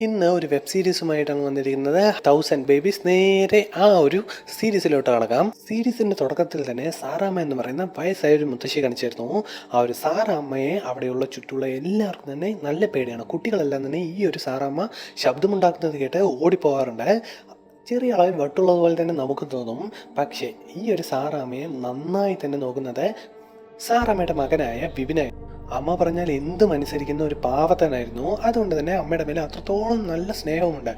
ഇന്ന് ഒരു വെബ് സീരീസുമായിട്ടാണ് വന്നിരിക്കുന്നത്. 1000 ബേബീസ്. നേരെ ആ ഒരു സീരീസിലോട്ട് കടക്കാം. സീരീസിന്റെ തുടക്കത്തിൽ തന്നെ സാറാമ്മ എന്ന് പറയുന്ന വയസ്സായ ഒരു മുത്തശ്ശി കാണിച്ചിരുന്നു. ആ ഒരു സാറാമ്മയെ അവിടെയുള്ള ചുറ്റുള്ള എല്ലാവർക്കും തന്നെ നല്ല പേടിയാണ്. കുട്ടികളെല്ലാം തന്നെ ഈ ഒരു സാറാമ്മ ശബ്ദമുണ്ടാക്കുന്നത് കേട്ട് ഓടിപ്പോകാറുണ്ട്. ചെറിയ അളവിൽ വട്ടുള്ളതുപോലെ തന്നെ നമുക്ക് തോന്നും. പക്ഷേ ഈ ഒരു സാറാമ്മയെ നന്നായി തന്നെ നോക്കുന്നത് സാറാമ്മയുടെ മകനായ വിപിനായിരുന്നു. അമ്മ പറഞ്ഞാൽ എന്തും അനുസരിക്കുന്ന ഒരു പാവത്തനായിരുന്നു. അതുകൊണ്ട് തന്നെ അമ്മയുടെ മേലെ അത്രത്തോളം നല്ല സ്നേഹമുണ്ട്.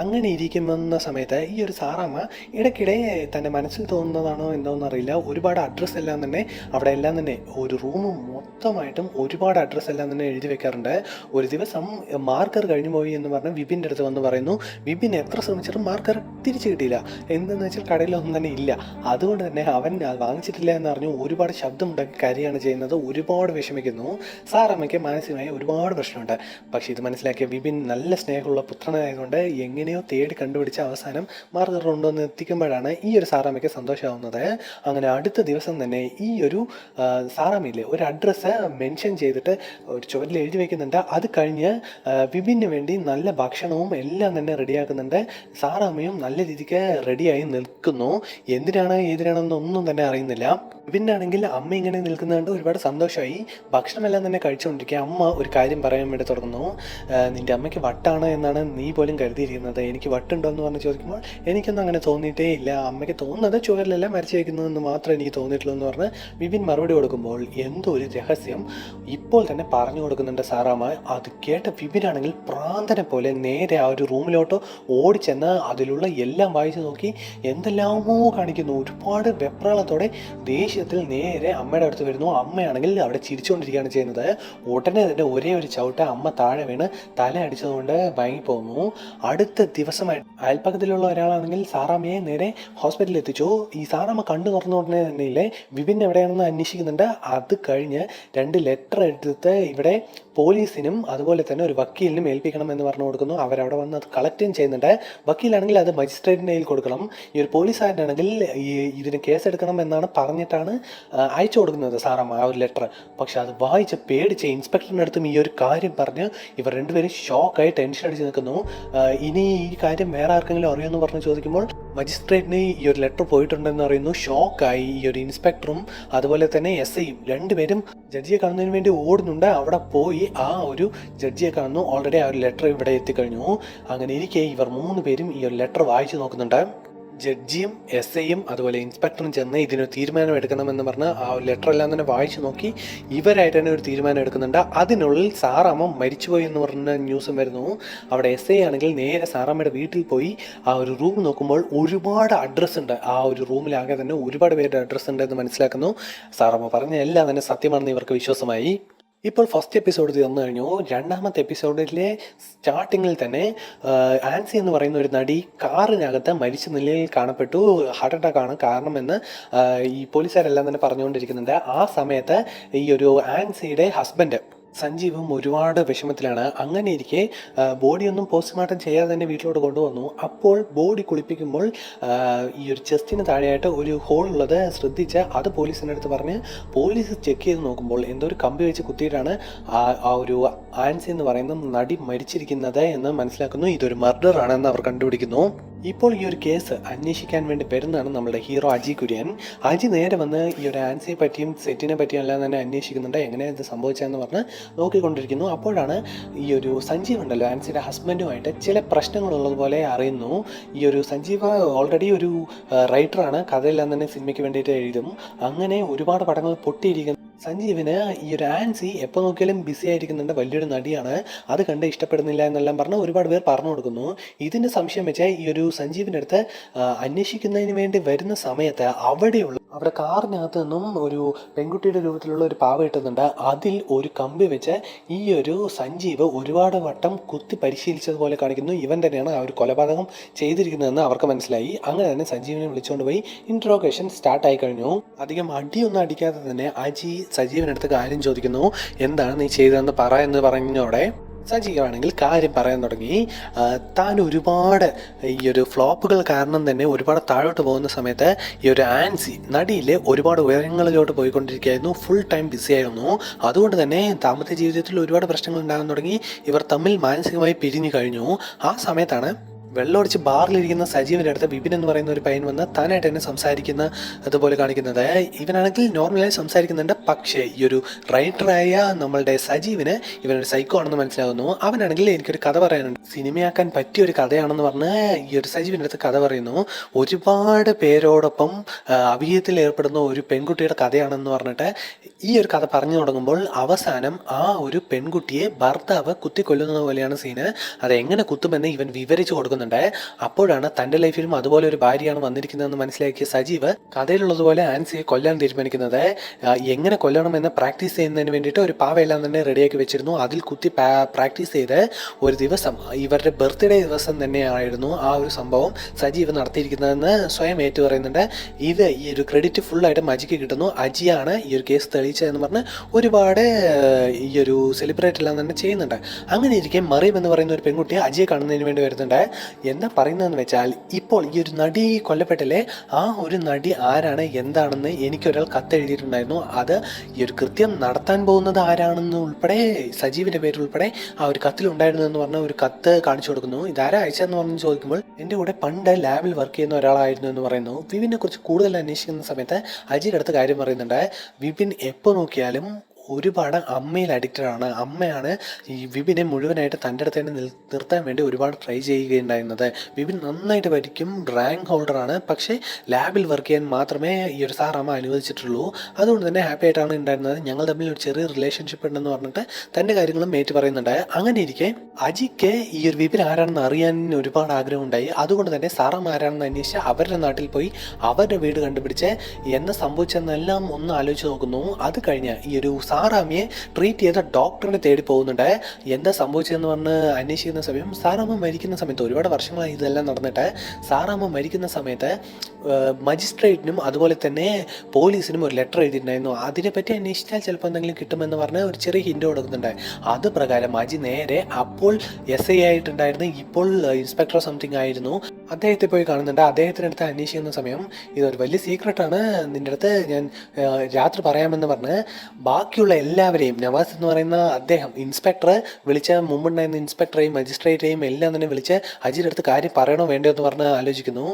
അങ്ങനെ ഇരിക്കുന്ന സമയത്ത് ഈ ഒരു സാറാമ്മ ഇടയ്ക്കിടെ തൻ്റെ മനസ്സിൽ തോന്നുന്നതാണോ എന്തോന്നറിയില്ല, ഒരുപാട് അഡ്രസ്സ് എല്ലാം തന്നെ അവിടെ എല്ലാം തന്നെ ഒരു റൂം മൊത്തമായിട്ടും ഒരുപാട് അഡ്രസ്സ് എല്ലാം തന്നെ എഴുതി വെക്കാറുണ്ട്. ഒരു ദിവസം മാർക്കർ കഴിഞ്ഞു പോയി എന്ന് പറഞ്ഞ് വിപിൻ്റെ അടുത്ത് വന്ന് പറയുന്നു. വിപിൻ എത്ര ശ്രമിച്ചിട്ടും മാർക്കർ തിരിച്ചു കിട്ടിയില്ല. എന്തെന്ന് വെച്ചാൽ കടയിലൊന്നും തന്നെ ഇല്ല. അതുകൊണ്ട് തന്നെ അവൻ വാങ്ങിച്ചിട്ടില്ല എന്ന് പറഞ്ഞു ഒരുപാട് ശബ്ദമുണ്ടാക്കി കരയാണ് ചെയ്യുന്നത്. ഒരുപാട് വിഷമിക്കുന്നു. സാറമ്മയ്ക്ക് മാനസികമായി ഒരുപാട് പ്രശ്നമുണ്ട്. പക്ഷേ ഇത് മനസ്സിലാക്കിയ വിപിൻ നല്ല സ്നേഹമുള്ള പുത്രനായതുകൊണ്ട് എങ്ങനെയോ തേടി കണ്ടുപിടിച്ച് അവസാനം മാർക്കർ കൊണ്ടുവന്ന് എത്തിക്കുമ്പോഴാണ് ഈ ഒരു സാറാമ്മയ്ക്ക് സന്തോഷമാവുന്നത്. അങ്ങനെ അടുത്ത ദിവസം തന്നെ ഈ ഒരു സാറാമ്മയിലെ ഒരു അഡ്രസ്സ് മെൻഷൻ ചെയ്തിട്ട് ഒരു ചുവരിൽ എഴുതി വയ്ക്കുന്നുണ്ട്. അത് കഴിഞ്ഞ് വിപിന് വേണ്ടി നല്ല ഭക്ഷണവും എല്ലാം തന്നെ റെഡിയാക്കുന്നുണ്ട്. സാറാമ്മയും നല്ല രീതിക്ക് റെഡിയായി നിൽക്കുന്നു. എന്തിനാണ് ഏതിനാണെന്നൊന്നും തന്നെ അറിയുന്നില്ല. വിപിനാണെങ്കിൽ അമ്മ ഇങ്ങനെ നിൽക്കുന്നതുകൊണ്ട് ഒരുപാട് സന്തോഷമായി. ഭക്ഷണമെല്ലാം തന്നെ കഴിച്ചുകൊണ്ടിരിക്കുക. അമ്മ ഒരു കാര്യം പറയാൻ വേണ്ടി തുടങ്ങുന്നു. നിൻ്റെ അമ്മയ്ക്ക് വട്ടാണ് എന്നാണ് നീ പോലും കരുതിയിരിക്കുന്നത്. എനിക്ക് വട്ടുണ്ടോ എന്ന് പറഞ്ഞ് ചോദിക്കുമ്പോൾ എനിക്കൊന്നും അങ്ങനെ തോന്നിയിട്ടേ ഇല്ല. അമ്മയ്ക്ക് തോന്നുന്നത് ചുവരിലെല്ലാം വരച്ച് വയ്ക്കുന്നതെന്ന് മാത്രമേ എനിക്ക് തോന്നിയിട്ടുള്ളൂ എന്ന് പറഞ്ഞ് വിപിൻ മറുപടി കൊടുക്കുമ്പോൾ എന്തോ ഒരു രഹസ്യം ഇപ്പോൾ തന്നെ പറഞ്ഞു കൊടുക്കുന്നുണ്ട് സാറാമ്മ. അത് കേട്ട വിപിനാണെങ്കിൽ പ്രാന്തനെ പോലെ നേരെ ആ ഒരു റൂമിലോട്ട് ഓടിച്ചെന്ന് അതിലുള്ള എല്ലാം വായിച്ചു നോക്കി എന്തെല്ലാമോ കാണിക്കുന്നു. ഒരുപാട് വെപ്രാളത്തോടെ ദേഷ്യത്തിൽ നേരെ അമ്മയുടെ അടുത്ത് വരുന്നു. അമ്മയാണെങ്കിൽ അവിടെ ചിരിച്ചുകൊണ്ടിരിക്കുകയാണ് ചെയ്യുന്നത്. ഉടനെ തന്നെ ഒരേ ഒരു ചവിട്ട് അമ്മ താഴെ വീണ് തല അടിച്ചതുകൊണ്ട് ഭയങ്ങിപ്പോകുന്നു. അടുത്ത ദിവസമായിട്ട് അയൽപ്പക്കത്തിലുള്ള ഒരാളാണെങ്കിൽ സാറാമ്മയെ നേരെ ഹോസ്പിറ്റലിൽ എത്തിച്ചു. ഈ സാറാമ്മ കണ്ടു തുറന്ന ഉടനെ തന്നെ ഇല്ലേ വിപിൻ എവിടെയാണെന്ന് അന്വേഷിക്കുന്നുണ്ട്. അത് കഴിഞ്ഞ് 2 ലെറ്റർ എടുത്ത് ഇവിടെ പോലീസിനും അതുപോലെ തന്നെ ഒരു വക്കീലിനും ഏൽപ്പിക്കണം എന്ന് പറഞ്ഞു കൊടുക്കുന്നു. അവരവിടെ വന്ന് അത് കളക്റ്റും ചെയ്യുന്നുണ്ട്. വക്കീലാണെങ്കിൽ അത് മജിസ്ട്രേറ്റിൻ്റെ കയ്യിൽ കൊടുക്കണം. ഈ ഒരു പോലീസുകാരനാണെങ്കിൽ ഇതിന് കേസെടുക്കണം എന്നാണ് പറഞ്ഞിട്ടാണ് അയച്ചു കൊടുക്കുന്നത് സാറാമ്മ ആ ഒരു ലെറ്റർ. പക്ഷെ അത് വായിച്ച് പേടിച്ച് ഇൻസ്പെക്ടറിൻ്റെ അടുത്തും ഈ ഒരു കാര്യം പറഞ്ഞ് ഇവർ രണ്ടുപേരും ഷോക്കായി ടെൻഷൻ അടിച്ച് നിൽക്കുന്നു. ഇനി ഈ കാര്യം വേറെ ആർക്കെങ്കിലും അറിയുമെന്ന് പറഞ്ഞ് ചോദിക്കുമ്പോൾ മജിസ്ട്രേറ്റിന് ഈ ഒരു ലെറ്റർ പോയിട്ടുണ്ടെന്ന് അറിയുന്നു. ഷോക്കായി ഈ ഒരു ഇൻസ്പെക്ടറും അതുപോലെ തന്നെ SIയും രണ്ടുപേരും ജഡ്ജിയെ കാണുന്നതിന് വേണ്ടി ഓടുന്നുണ്ട്. അവിടെ പോയി ആ ഒരു ജഡ്ജിയെ കാണുന്നു. ഓൾറെഡി ആ ഒരു ലെറ്റർ ഇവിടെ എത്തിക്കഴിഞ്ഞു. അങ്ങനെ ഇരിക്കെ ഇവർ 3 പേരും ഈ ഒരു ലെറ്റർ വായിച്ചു നോക്കുന്നുണ്ട്. ജഡ്ജിയും SIയും അതുപോലെ ഇൻസ്പെക്ടറും ചെന്ന് ഇതിനൊരു തീരുമാനം എടുക്കണമെന്ന് പറഞ്ഞ് ആ ഒരു ലെറ്റർ എല്ലാം തന്നെ വായിച്ചു നോക്കി ഇവരായിട്ട് തന്നെ ഒരു തീരുമാനം എടുക്കുന്നുണ്ട്. അതിനുള്ളിൽ സാറാമ്മ മരിച്ചുപോയി എന്ന് പറഞ്ഞ ന്യൂസും വരുന്നു. അവിടെ SI ആണെങ്കിൽ നേരെ സാറാമ്മയുടെ വീട്ടിൽ പോയി ആ ഒരു റൂം നോക്കുമ്പോൾ ഒരുപാട് അഡ്രസ്സ് ഉണ്ട്. ആ ഒരു റൂമിലാകെ തന്നെ ഒരുപാട് പേരുടെ അഡ്രസ്സ് ഉണ്ട് എന്ന് മനസ്സിലാക്കുന്നു. സാറാമ്മ പറഞ്ഞ എല്ലാം തന്നെ സത്യമാണെന്ന് ഇവർക്ക് വിശ്വാസമായി. ഇപ്പോൾ ഫസ്റ്റ് എപ്പിസോഡ് തീർന്നു കഴിഞ്ഞു. രണ്ടാമത്തെ എപ്പിസോഡിലെ സ്റ്റാർട്ടിങ്ങിൽ തന്നെ ആൻസി എന്ന് പറയുന്ന ഒരു നടി കാറിനകത്ത് മരിച്ച നിലയിൽ കാണപ്പെട്ടു. ഹാർട്ട് അറ്റാക്കാണ് കാരണമെന്ന് ഈ പോലീസുകാരെല്ലാം തന്നെ പറഞ്ഞുകൊണ്ടിരിക്കുന്നുണ്ട്. ആ സമയത്ത് ഈ ഒരു ആൻസിയുടെ ഹസ്ബൻഡ് സഞ്ജീവും ഒരുപാട് വിഷമത്തിലാണ്. അങ്ങനെ ഇരിക്കെ ബോഡിയൊന്നും പോസ്റ്റ്മോർട്ടം ചെയ്യാതെ തന്നെ വീട്ടിലോട്ട് കൊണ്ടുവന്നു. അപ്പോൾ ബോഡി കുളിപ്പിക്കുമ്പോൾ ഈ ഒരു ചെസ്റ്റിന് താഴെയായിട്ട് ഒരു ഹോൾ ഉള്ളത് ശ്രദ്ധിച്ച് അത് പോലീസിൻ്റെ അടുത്ത് പറഞ്ഞ് പോലീസ് ചെക്ക് ചെയ്ത് നോക്കുമ്പോൾ എന്തോ ഒരു കമ്പി വെച്ച് കുത്തിയിട്ടാണ് ആ ഒരു ആൻസി എന്ന് പറയുന്ന നടി മരിച്ചിരിക്കുന്നത് എന്ന് മനസ്സിലാക്കുന്നു. ഇതൊരു മർഡർ ആണെന്ന് അവർ കണ്ടുപിടിക്കുന്നു. ഇപ്പോൾ ഈ ഒരു കേസ് അന്വേഷിക്കാൻ വേണ്ടി വരുന്നതാണ് നമ്മുടെ ഹീറോ അജി കുര്യൻ. അജി നേരെ വന്ന് ഈ ഒരു ആൻസിയെ പറ്റിയും സെറ്റിനെ പറ്റിയും എല്ലാം തന്നെ അന്വേഷിക്കുന്നുണ്ട്. എങ്ങനെയാണ് ഇത് സംഭവിച്ചതെന്ന് പറഞ്ഞ് നോക്കിക്കൊണ്ടിരിക്കുന്നു. അപ്പോഴാണ് ഈ ഒരു സഞ്ജീവ് ഉണ്ടല്ലോ ആൻസിയുടെ ഹസ്ബൻഡുമായിട്ട് ചില പ്രശ്നങ്ങളുള്ളതുപോലെ അറിയുന്നു. ഈ ഒരു സഞ്ജീവ് ഓൾറെഡി ഒരു റൈറ്ററാണ്. കഥയെല്ലാം തന്നെ സിനിമയ്ക്ക് വേണ്ടിയിട്ട് എഴുതും. അങ്ങനെ ഒരുപാട് പടങ്ങൾ പൊട്ടിയിരിക്കുന്നു. സഞ്ജീവിന് ഈ ഒരു ആൻസി എപ്പോൾ നോക്കിയാലും ബിസി ആയിരിക്കുന്നുണ്ട്. വലിയൊരു നടിയാണ്. അത് കണ്ട് ഇഷ്ടപ്പെടുന്നില്ല എന്നെല്ലാം പറഞ്ഞ് ഒരുപാട് പേർ പറഞ്ഞു കൊടുക്കുന്നു. ഇതിൻ്റെ സംശയം വെച്ചാൽ ഈ ഒരു സഞ്ജീവിൻ്റെ അടുത്ത് അന്വേഷിക്കുന്നതിന് വേണ്ടി വരുന്ന സമയത്ത് അവിടെ കാറിനകത്ത് നിന്നും ഒരു പെൺകുട്ടിയുടെ രൂപത്തിലുള്ള ഒരു പാവ ഇട്ടുന്നുണ്ട്. അതിൽ ഒരു കമ്പി വെച്ച് ഈ ഒരു സഞ്ജീവ് ഒരുപാട് വട്ടം കുത്തി പരിശീലിച്ചതുപോലെ കാണിക്കുന്നു. ഇവൻ തന്നെയാണ് ആ ഒരു കൊലപാതകം ചെയ്തിരിക്കുന്നതെന്ന് അവർക്ക് മനസ്സിലായി. അങ്ങനെ തന്നെ സഞ്ജീവിനെ വിളിച്ചുകൊണ്ട് പോയി ഇൻട്രോഗേഷൻ സ്റ്റാർട്ടായി കഴിഞ്ഞു. അധികം അടിയൊന്നും അടിക്കാതെ തന്നെ അജി സജീവനടുത്ത് കാര്യം ചോദിക്കുന്നു. എന്താണ് നീ ചെയ്തതെന്ന് പറ എന്ന് പറഞ്ഞോടെ സജിയാണെങ്കിൽ കാര്യം പറയാൻ തുടങ്ങി. താൻ ഒരുപാട് ഈ ഒരു ഫ്ലോപ്പുകൾ കാരണം തന്നെ ഒരുപാട് താഴോട്ട് പോകുന്ന സമയത്ത് ഈ ഒരു ആൻസി നടിയിൽ ഒരുപാട് ഉയരങ്ങളിലോട്ട് പോയിക്കൊണ്ടിരിക്കുകയായിരുന്നു. ഫുൾ ടൈം ബിസി ആയിരുന്നു. അതുകൊണ്ട് തന്നെ ദാമ്പത്യ ജീവിതത്തിൽ ഒരുപാട് പ്രശ്നങ്ങൾ ഉണ്ടാകാൻ തുടങ്ങി. ഇവർ തമ്മിൽ മാനസികമായി പിരിഞ്ഞു കഴിഞ്ഞു. ആ സമയത്താണ് വെള്ളമടിച്ച് ബാറിലിരിക്കുന്ന സജീവൻ്റെ അടുത്ത് വിപിൻ എന്ന് പറയുന്ന ഒരു പയ്യൻ വന്ന് താനായിട്ട് തന്നെ സംസാരിക്കുന്ന അതുപോലെ കാണിക്കുന്നത്. ഇവനാണെങ്കിൽ നോർമലായി സംസാരിക്കുന്നുണ്ട്. പക്ഷേ ഈ ഒരു റൈറ്ററായ നമ്മളുടെ സജീവിന് ഇവനൊരു സൈക്കോ ആണെന്ന് മനസ്സിലാകുന്നു. അവനാണെങ്കിൽ എനിക്കൊരു കഥ പറയാനുണ്ട്, സിനിമയാക്കാൻ പറ്റിയ ഒരു കഥയാണെന്ന് പറഞ്ഞ് ഈ ഒരു സജീവിൻ്റെ അടുത്ത് കഥ പറയുന്നു. ഒരുപാട് പേരോടൊപ്പം അഭിനയത്തിൽ ഏർപ്പെടുന്ന ഒരു പെൺകുട്ടിയുടെ കഥയാണെന്ന് പറഞ്ഞിട്ട് ഈ ഒരു കഥ പറഞ്ഞു തുടങ്ങുമ്പോൾ അവസാനം ആ ഒരു പെൺകുട്ടിയെ ഭർത്താവ് കുത്തിക്കൊല്ലുന്നത് പോലെയാണ് സീന്. അതെങ്ങനെ കുത്തുമെന്ന് ഇവൻ വിവരിച്ചു കൊടുക്കുന്നുണ്ട്. അപ്പോഴാണ് തൻ്റെ ലൈഫിലും അതുപോലെ ഒരു ഭാര്യയാണ് വന്നിരിക്കുന്നതെന്ന് മനസ്സിലാക്കിയ സജീവ് കഥയിലുള്ളതുപോലെ ആൻസിയെ കൊല്ലാൻ തീരുമാനിക്കുന്നത്. എങ്ങനെ കൊല്ലണമെന്ന് പ്രാക്ടീസ് ചെയ്യുന്നതിന് വേണ്ടിയിട്ട് ഒരു പാവയെല്ലാം തന്നെ റെഡിയാക്കി വെച്ചിരുന്നു. അതിൽ കുത്തി പ്രാക്ടീസ് ചെയ്ത് ഒരു ദിവസം ഇവരുടെ ബർത്ത്ഡേ ദിവസം തന്നെയായിരുന്നു ആ ഒരു സംഭവം സജീവ് നടത്തിയിരിക്കുന്നതെന്ന് സ്വയം ഏറ്റു പറയുന്നുണ്ട്. ഇത് ഈ ഒരു ക്രെഡിറ്റ് ഫുള്ളായിട്ട് മജിക്ക് കിട്ടുന്നു. അജിയാണ് ഈ ഒരു കേസ് തെളിയിച്ചതെന്ന് പറഞ്ഞ് ഒരുപാട് ഈ ഒരു സെലിബ്രേറ്റ് എല്ലാം തന്നെ ചെയ്യുന്നുണ്ട്. അങ്ങനെ ഇരിക്കെ മറിയം എന്ന് പറയുന്ന ഒരു പെൺകുട്ടി അജിയെ കാണുന്നതിന് വേണ്ടി വരുന്നുണ്ട്. എന്താ പറയുന്നതെന്ന് വെച്ചാൽ ഇപ്പോൾ ഈ ഒരു നടി കൊല്ലപ്പെട്ടില്ലേ, ആ ഒരു നടി ആരാണ് എന്താണെന്ന് എനിക്കൊരാൾ കത്തെഴുതിയിട്ടുണ്ടായിരുന്നു. അത് ഈ ഒരു കൃത്യം നടത്താൻ പോകുന്നത് ആരാണെന്ന് ഉൾപ്പെടെ സജീവിൻ്റെ പേരുൾപ്പെടെ ആ ഒരു കത്തിലുണ്ടായിരുന്നു എന്ന് പറഞ്ഞ ഒരു കത്ത് കാണിച്ചു കൊടുക്കുന്നു. ഇതാരാ അയച്ചതെന്ന് പറഞ്ഞ് ചോദിക്കുമ്പോൾ എൻ്റെ കൂടെ പണ്ട് ലാബിൽ വർക്ക് ചെയ്യുന്ന ഒരാളായിരുന്നു എന്ന് പറയുന്നു. വിപിനെ കുറിച്ച് കൂടുതൽ അന്വേഷിക്കുന്ന സമയത്ത് അജിയുടെ അടുത്ത് കാര്യം പറയുന്നുണ്ട്. വിപിൻ എപ്പോൾ നോക്കിയാലും ഒരുപാട് അമ്മയിൽ അഡിക്റ്റഡാണ്. അമ്മയാണ് ഈ വിപിനെ മുഴുവനായിട്ട് തൻ്റെ അടുത്ത് തന്നെ നിർത്താൻ വേണ്ടി ഒരുപാട് ട്രൈ ചെയ്യുകയുണ്ടായിരുന്നത്. വിപിൻ നന്നായിട്ട് പഠിക്കും, റാങ്ക് ഹോൾഡറാണ്. പക്ഷേ ലാബിൽ വർക്ക് ചെയ്യാൻ മാത്രമേ ഈ ഒരു സാറമ്മ അനുവദിച്ചിട്ടുള്ളൂ. അതുകൊണ്ട് തന്നെ ഹാപ്പി ആയിട്ടാണ് ഉണ്ടായിരുന്നത്. ഞങ്ങൾ തമ്മിൽ ഒരു ചെറിയ റിലേഷൻഷിപ്പ് ഉണ്ടെന്ന് പറഞ്ഞിട്ട് തൻ്റെ കാര്യങ്ങളും ഏറ്റു പറയുന്നുണ്ട്. അങ്ങനെ ഇരിക്കെ അജിക്ക് ഈ ഒരു വിപിൻ ആരാണെന്ന് അറിയാൻ ഒരുപാട് ആഗ്രഹമുണ്ടായി. അതുകൊണ്ട് തന്നെ സാറമ്മ ആരാണെന്ന് അന്വേഷിച്ച് അവരുടെ നാട്ടിൽ പോയി അവരുടെ വീട് കണ്ടുപിടിച്ച് എന്ന് സംഭവിച്ചെന്നെല്ലാം ഒന്ന് ആലോചിച്ച് നോക്കുന്നു. അത് കഴിഞ്ഞ് ഈ ഒരു സാറാമ്മയെ ട്രീറ്റ് ചെയ്ത ഡോക്ടറിനെ തേടി പോകുന്നുണ്ട്. എന്താ സംഭവിച്ചതെന്ന് പറഞ്ഞ് അന്വേഷിക്കുന്ന സമയം സാറാമ്മ മരിക്കുന്ന സമയത്ത് ഒരുപാട് വർഷങ്ങളായി ഇതെല്ലാം നടന്നിട്ട് സാറാമ്മ മരിക്കുന്ന സമയത്ത് മജിസ്ട്രേറ്റിനും അതുപോലെ തന്നെ പോലീസിനും ഒരു ലെറ്റർ എഴുതിയിട്ടുണ്ടായിരുന്നു. അതിനെപ്പറ്റി അന്വേഷിച്ചാൽ ചിലപ്പോൾ എന്തെങ്കിലും കിട്ടുമെന്ന് പറഞ്ഞ് ഒരു ചെറിയ ഹിൻഡ് കൊടുക്കുന്നുണ്ട്. അത് പ്രകാരം അജി നേരെ അപ്പോൾ SI ആയിട്ടുണ്ടായിരുന്നു, ഇപ്പോൾ ഇൻസ്പെക്ടർ സംതിങ് ആയിരുന്നു, അദ്ദേഹത്തെ പോയി കാണുന്നുണ്ട്. അദ്ദേഹത്തിനടുത്ത് അന്വേഷിക്കുന്ന സമയം ഇതൊരു വലിയ സീക്രട്ടാണ്, നിൻ്റെ അടുത്ത് ഞാൻ രാത്രി പറയാമെന്ന് പറഞ്ഞ് ബാക്കിയുള്ള എല്ലാവരെയും നവാസ് എന്ന് പറയുന്ന അദ്ദേഹം ഇൻസ്പെക്ടർ വിളിച്ച മുമ്പുണ്ടായിരുന്ന ഇൻസ്പെക്ടറേയും മജിസ്ട്രേറ്റേയും എല്ലാം തന്നെ വിളിച്ച് അജിയുടെ അടുത്ത് കാര്യം പറയണോ വേണ്ടയോ എന്ന് പറഞ്ഞ് ആലോചിക്കുന്നു.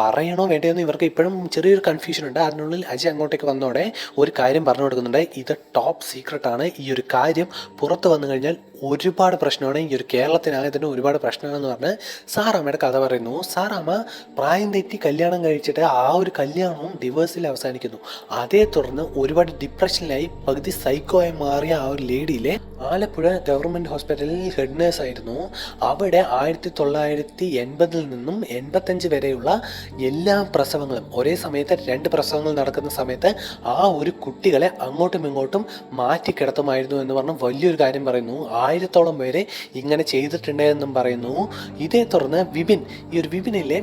പറയണോ വേണ്ടയോ എന്ന് ഇവർക്ക് ഇപ്പോഴും ചെറിയൊരു കൺഫ്യൂഷൻ ഉണ്ട്. അതിനുള്ളിൽ അജി അങ്ങോട്ടേക്ക് വന്നോടെ ഒരു കാര്യം പറഞ്ഞു കൊടുക്കുന്നുണ്ട്. ഇത് ടോപ്പ് സീക്രട്ടാണ്. ഈ ഒരു കാര്യം പുറത്ത് വന്നു കഴിഞ്ഞാൽ ഒരുപാട് പ്രശ്നമാണ്, ഈ ഒരു കേരളത്തിനാകെ തന്നെ ഒരുപാട് പ്രശ്നമാണെന്ന് പറഞ്ഞ് സാറാമ്മയുടെ കഥ പറയുന്നു. സാറാമ്മ പ്രായം തെറ്റി കല്യാണം കഴിച്ചിട്ട് ആ ഒരു കല്യാണവും ഡിവേഴ്സിൽ അവസാനിക്കുന്നു. അതേ തുടർന്ന് ഒരുപാട് ഡിപ്രഷനിലായി പകുതി സൈക്കോയായി മാറിയ ആ ഒരു ലേഡിയിലെ ആലപ്പുഴ ഗവൺമെൻറ് ഹോസ്പിറ്റലിൽ ഹെഡ് നേഴ്സ് ആയിരുന്നു. അവിടെ 1980 നിന്നും 85 വരെയുള്ള എല്ലാ പ്രസവങ്ങളും ഒരേ സമയത്ത് 2 പ്രസവങ്ങൾ നടക്കുന്ന സമയത്ത് ആ ഒരു കുട്ടികളെ അങ്ങോട്ടും ഇങ്ങോട്ടും മാറ്റി കിടത്തുമായിരുന്നു എന്ന് പറഞ്ഞ് വലിയൊരു കാര്യം പറയുന്നു. 1000-ഓളം പേരെ ഇങ്ങനെ ചെയ്തിട്ടുണ്ട് എന്നും പറയുന്നു. ഇതേ തുടർന്ന് വിപിൻ, ഈ ഒരു വിപിനിലെ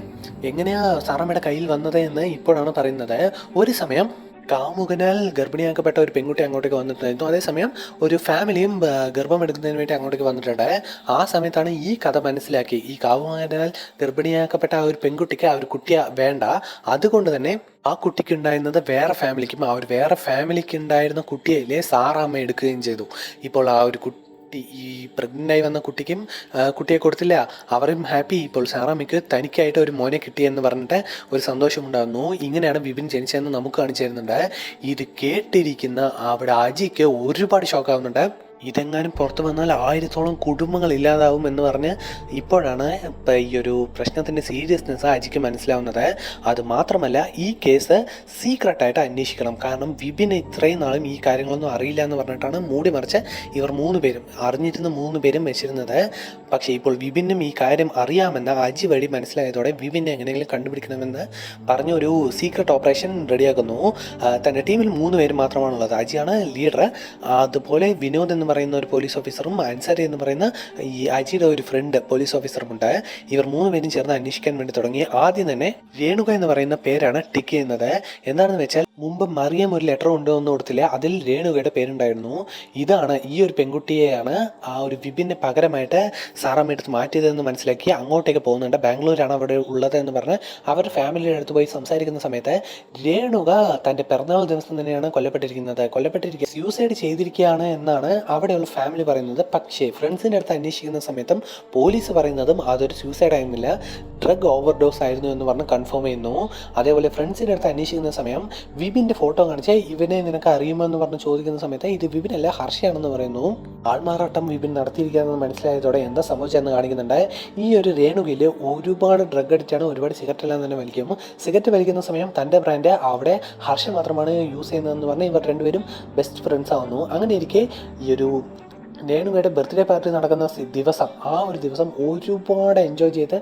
എങ്ങനെയാ സാറാമ്മയുടെ കയ്യിൽ വന്നത് എന്ന് ഇപ്പോഴാണ് പറയുന്നത്. ഒരു സമയം കാമുകനാൽ ഗർഭിണിയാക്കപ്പെട്ട ഒരു പെൺകുട്ടി അങ്ങോട്ടേക്ക് വന്നിട്ടുണ്ടായിരുന്നു. അതേസമയം ഒരു ഫാമിലിയും ഗർഭമെടുക്കുന്നതിന് വേണ്ടി അങ്ങോട്ടേക്ക് വന്നിട്ടുണ്ട്. ആ സമയത്താണ് ഈ കഥ മനസ്സിലാക്കി ഈ കാമുകനാൽ ഗർഭിണിയാക്കപ്പെട്ട ആ ഒരു പെൺകുട്ടിക്ക് ആ ഒരു കുട്ടിയെ വേണ്ട, അതുകൊണ്ട് തന്നെ ആ കുട്ടിക്ക് ഉണ്ടായിരുന്നത് വേറെ ഫാമിലിക്കും ആ ഒരു വേറെ ഫാമിലിക്ക് ഉണ്ടായിരുന്ന കുട്ടിയിലെ സാറാമ്മ എടുക്കുകയും ചെയ്തു. ഇപ്പോൾ ആ ഒരു ഈ പ്രഗ്നൻ്റായി വന്ന കുട്ടിക്കും കുട്ടിയെ കൊടുത്തില്ല, അവരും ഹാപ്പി. ഇപ്പോൾ സാറാമ്മയ്ക്ക് തനിക്കായിട്ട് ഒരു മോനെ കിട്ടിയെന്ന് പറഞ്ഞിട്ട് ഒരു സന്തോഷമുണ്ടാകുന്നു. ഇങ്ങനെയാണ് വിപിൻ ജനിച്ചതെന്ന് നമുക്ക് കാണിച്ചു തരുന്നുണ്ട്. ഇത് കേട്ടിരിക്കുന്ന അവിടെ അജിക്ക് ഒരുപാട് ഷോക്കാവുന്നുണ്ട്. ഇതെങ്ങാനും പുറത്തു വന്നാൽ 1000-ഓളം കുടുംബങ്ങൾ ഇല്ലാതാവും എന്ന് പറഞ്ഞ് ഇപ്പോഴാണ് ഈ ഒരു പ്രശ്നത്തിൻ്റെ സീരിയസ്നെസ് അജിക്ക് മനസ്സിലാവുന്നത്. അതുമാത്രമല്ല ഈ കേസ് സീക്രട്ടായിട്ട് അന്വേഷിക്കണം. കാരണം വിപിന് ഇത്രയും നാളും ഈ കാര്യങ്ങളൊന്നും അറിയില്ല എന്ന് പറഞ്ഞിട്ടാണ് മൂടി മറിച്ച് ഇവർ 3 പേരും അറിഞ്ഞിരുന്ന 3 പേരും വെച്ചിരുന്നത്. പക്ഷേ ഇപ്പോൾ വിപിനും ഈ കാര്യം അറിയാമെന്ന് അജി വഴി മനസ്സിലായതോടെ വിപിനെ എങ്ങനെയെങ്കിലും കണ്ടുപിടിക്കണമെന്ന് പറഞ്ഞ ഒരു സീക്രട്ട് ഓപ്പറേഷൻ റെഡിയാക്കുന്നു. തൻ്റെ ടീമിൽ 3 പേര് മാത്രമാണുള്ളത്. അജിയാണ് ലീഡർ, അതുപോലെ വിനോദ് എന്ന് പറയുന്ന ഒരു പോലീസ് ഓഫീസറും അൻസാരി എന്ന് പറയുന്ന ഈ അജിയുടെ ഒരു ഫ്രണ്ട് പോലീസ് ഓഫീസറും ഉണ്ട്. ഇവർ 3 പേരും ചേർന്ന് അന്വേഷിക്കാൻ വേണ്ടി തുടങ്ങി. ആദ്യം തന്നെ രേണുക എന്ന് പറയുന്ന പേരാണ് ടിക്ക് ചെയ്യുന്നത്. എന്താണെന്ന് വെച്ചാൽ മുമ്പ് മറിയം ഒരു ലെറ്റർ കൊണ്ടുവന്ന് കൊടുത്തില്ലേ, അതിൽ രേണുകയുടെ പേരുണ്ടായിരുന്നു. ഇതാണ് ഈ ഒരു പെൺകുട്ടിയെയാണ് ആ ഒരു വിപിന് പകരമായിട്ട് സാറാമ്മ എടുത്ത് മാറ്റിയതെന്ന് മനസ്സിലാക്കി അങ്ങോട്ടേക്ക് പോകുന്നുണ്ട്. ബാംഗ്ലൂരാണ് അവിടെ ഉള്ളത് എന്ന് പറഞ്ഞ് അവരുടെ ഫാമിലിയുടെ അടുത്ത് പോയി സംസാരിക്കുന്ന സമയത്ത് രേണുക തൻ്റെ പിറന്നാൾ ദിവസം തന്നെയാണ് കൊല്ലപ്പെട്ടിരിക്കുക സൂസൈഡ് ചെയ്തിരിക്കുകയാണ് എന്നാണ് അവിടെയുള്ള ഫാമിലി പറയുന്നത്. പക്ഷേ ഫ്രണ്ട്സിൻ്റെ അടുത്ത് അന്വേഷിക്കുന്ന സമയത്തും പോലീസ് പറയുന്നതും അതൊരു സൂസൈഡ് ആയിരുന്നില്ല, ഡ്രഗ് ഓവർഡോസ് ആയിരുന്നു എന്ന് പറഞ്ഞ് കൺഫേം ചെയ്യുന്നു. അതേപോലെ ഫ്രണ്ട്സിൻ്റെ അടുത്ത് അന്വേഷിക്കുന്ന സമയം വിപിൻ്റെ ഫോട്ടോ കാണിച്ചാൽ ഇവനെ നിനക്ക് അറിയുമെന്ന് പറഞ്ഞ് ചോദിക്കുന്ന സമയത്ത് ഇത് വിപിനല്ല ഹർഷയാണെന്ന് പറയുന്നു. ആൾമാറാട്ടം വിപിൻ നടത്തിയിരിക്കുകയെന്ന് മനസ്സിലായതോടെ എന്താ സംഭവിച്ചതെന്ന് കാണിക്കുന്നുണ്ട്. ഈ ഒരു രേണുകയിൽ ഒരുപാട് ഡ്രഗ് അഡിക്റ്റാണ്, ഒരുപാട് സിഗരറ്റ് എല്ലാം തന്നെ വലിക്കും. സിഗരറ്റ് വലിക്കുന്ന സമയം തൻ്റെ ബ്രാൻഡ് അവിടെ ഹർഷ മാത്രമാണ് യൂസ് ചെയ്യുന്നതെന്ന് പറഞ്ഞ് ഇവർ രണ്ടുപേരും ബെസ്റ്റ് ഫ്രണ്ട്സ് ആവുന്നു. അങ്ങനെ ഇരിക്കെ ഈ ഒരു രേണുകയുടെ ബർത്ത്ഡേ പാർട്ടി നടക്കുന്ന ദിവസം ആ ഒരു ദിവസം ഒരുപാട് എൻജോയ് ചെയ്ത്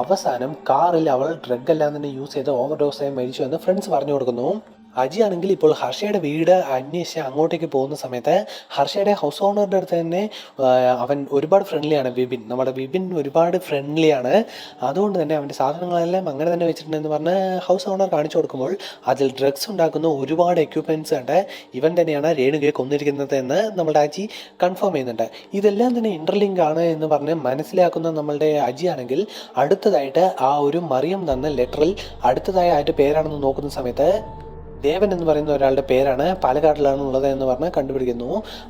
അവസാനം കാറിൽ അവൾ ഡ്രഗ് എല്ലാം തന്നെ യൂസ് ചെയ്ത് ഓവർഡോസായി മരിച്ചു എന്ന് ഫ്രണ്ട്സ് പറഞ്ഞു കൊടുക്കുന്നു. അജി ആണെങ്കിൽ ഇപ്പോൾ ഹർഷയുടെ വീട് അന്വേഷിച്ച് അങ്ങോട്ടേക്ക് പോകുന്ന സമയത്ത് ഹർഷയുടെ ഹൗസ് ഓണറുടെ അടുത്ത് തന്നെ അവൻ ഒരുപാട് ഫ്രണ്ട്ലിയാണ്. നമ്മുടെ വിപിൻ ഒരുപാട് ഫ്രണ്ട്ലിയാണ്. അതുകൊണ്ട് തന്നെ അവൻ്റെ സാധനങ്ങളെല്ലാം അങ്ങനെ തന്നെ വെച്ചിട്ടുണ്ടെന്ന് പറഞ്ഞ് ഹൗസ് ഓണർ കാണിച്ചു കൊടുക്കുമ്പോൾ അതിൽ ഡ്രഗ്സ് ഉണ്ടാക്കുന്ന ഒരുപാട് എക്യുപ്മെൻറ്റ്സ് ഉണ്ട്. ഇവൻ തന്നെയാണ് രേണുകയെ കൊന്നിരിക്കുന്നത് എന്ന് നമ്മളുടെ അജി കൺഫേം ചെയ്യുന്നുണ്ട്. ഇതെല്ലാം തന്നെ ഇൻ്റർലിങ്ക് ആണ് എന്ന് പറഞ്ഞ് മനസ്സിലാക്കുന്ന നമ്മളുടെ അജി ആണെങ്കിൽ അടുത്തതായിട്ട് ആ ഒരു മറിയം തന്ന ലെറ്ററിൽ അടുത്തതായി അതിൻ്റെ പേരാണെന്ന് നോക്കുന്ന സമയത്ത് ദേവൻ എന്ന് പറയുന്ന ഒരാളുടെ പേരാണ് പാലക്കാട്ടിലാണ് ഉള്ളത് എന്ന് പറഞ്ഞ് കണ്ടുപിടിക്കുന്നു.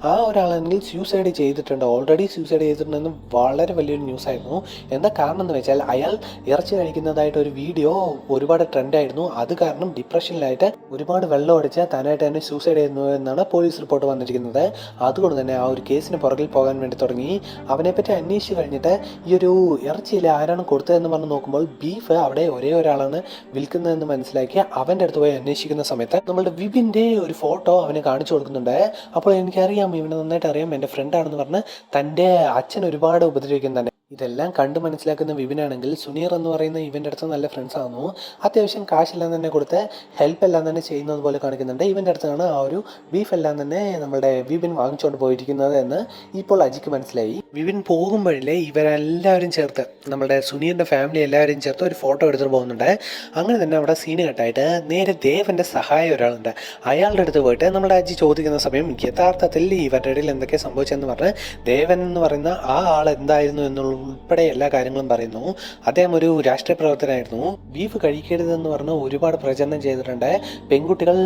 ആ ഒരാളാണെങ്കിൽ സൂസൈഡ് ചെയ്തിട്ടുണ്ട്, ഓൾറെഡി സൂസൈഡ് ചെയ്തിട്ടുണ്ടെന്ന് വളരെ വലിയൊരു ന്യൂസ് ആയിരുന്നു. എന്താ കാരണം എന്ന് വെച്ചാൽ അയാൾ ഇറച്ചി കഴിക്കുന്നതായിട്ട് ഒരു വീഡിയോ ഒരുപാട് ട്രെൻഡായിരുന്നു. അത് കാരണം ഡിപ്രഷനിലായിട്ട് ഒരുപാട് വെള്ളം അടിച്ച് താനായിട്ട് തന്നെ സൂസൈഡ് ചെയ്യുന്നു എന്നാണ് പോലീസ് റിപ്പോർട്ട് വന്നിരിക്കുന്നത്. അതുകൊണ്ട് തന്നെ ആ ഒരു കേസിന് പുറകിൽ പോകാൻ വേണ്ടി തുടങ്ങി. അവനെപ്പറ്റി അന്വേഷിച്ച് കഴിഞ്ഞിട്ട് ഈ ഒരു ഇറച്ചിയിൽ ആരാണ് കൊടുത്തതെന്ന് പറഞ്ഞ് നോക്കുമ്പോൾ ബീഫ് അവിടെ ഒരേ ഒരാളാണ് വിൽക്കുന്നതെന്ന് മനസ്സിലാക്കി അവൻ്റെ അടുത്ത് പോയി അന്വേഷിക്കുന്ന സമയത്ത് നമ്മളുടെ വിപിൻ്റെ ഒരു ഫോട്ടോ അവന് കാണിച്ചു കൊടുക്കുന്നുണ്ട്. അപ്പോൾ എനിക്കറിയാം, ഇവനെ നന്നായിട്ട് അറിയാം, എൻ്റെ ഫ്രണ്ടാണെന്ന് പറഞ്ഞ് തൻ്റെ അച്ഛൻ ഒരുപാട് ഉപദ്രവിക്കും തന്നെ. ഇതെല്ലാം കണ്ട് മനസ്സിലാക്കുന്ന വിപിനാണെങ്കിൽ സുനീർ എന്ന് പറയുന്ന ഇവൻ്റെ അടുത്ത് നല്ല ഫ്രണ്ട്സ് ആകുന്നു. അത്യാവശ്യം കാശെല്ലാം തന്നെ കൊടുത്ത് ഹെൽപ്പ് എല്ലാം തന്നെ ചെയ്യുന്നത് പോലെ കാണിക്കുന്നുണ്ട്. ഇവൻ്റെ അടുത്താണ് ആ ഒരു ബീഫ് എല്ലാം തന്നെ നമ്മുടെ വിപിൻ വാങ്ങിച്ചുകൊണ്ട് പോയിരിക്കുന്നത് എന്ന് ഇപ്പോൾ അജിക്ക് മനസ്സിലായി. വിപിൻ പോകുമ്പോഴേ ഇവരെല്ലാവരും ചേർത്ത് നമ്മുടെ സുനീറിൻ്റെ ഫാമിലി എല്ലാവരും ചേർത്ത് ഒരു ഫോട്ടോ എടുത്തിട്ട് പോകുന്നുണ്ട്. അങ്ങനെ തന്നെ അവിടെ സീന് കട്ടായിട്ട് നേരെ ദേവൻ്റെ സഹായം ഒരാളുണ്ട്. അയാളുടെ അടുത്ത് പോയിട്ട് നമ്മുടെ അജി ചോദിക്കുന്ന സമയം യഥാർത്ഥത്തിൽ ഇവരുടെ ഇടയിൽ എന്തൊക്കെ സംഭവിച്ചെന്ന് പറഞ്ഞ് ദേവൻ എന്ന് പറയുന്ന ആ ആൾ എന്തായിരുന്നു എന്നുള്ള ഉൾപ്പെടെ എല്ലാ കാര്യങ്ങളും പറയുന്നു. അദ്ദേഹം ഒരു രാഷ്ട്രീയ പ്രവർത്തനമായിരുന്നു. ബീഫ് കഴിക്കരുതെന്ന് പറഞ്ഞ് ഒരുപാട് പ്രചരണം ചെയ്തിട്ടുണ്ട്. പെൺകുട്ടികൾ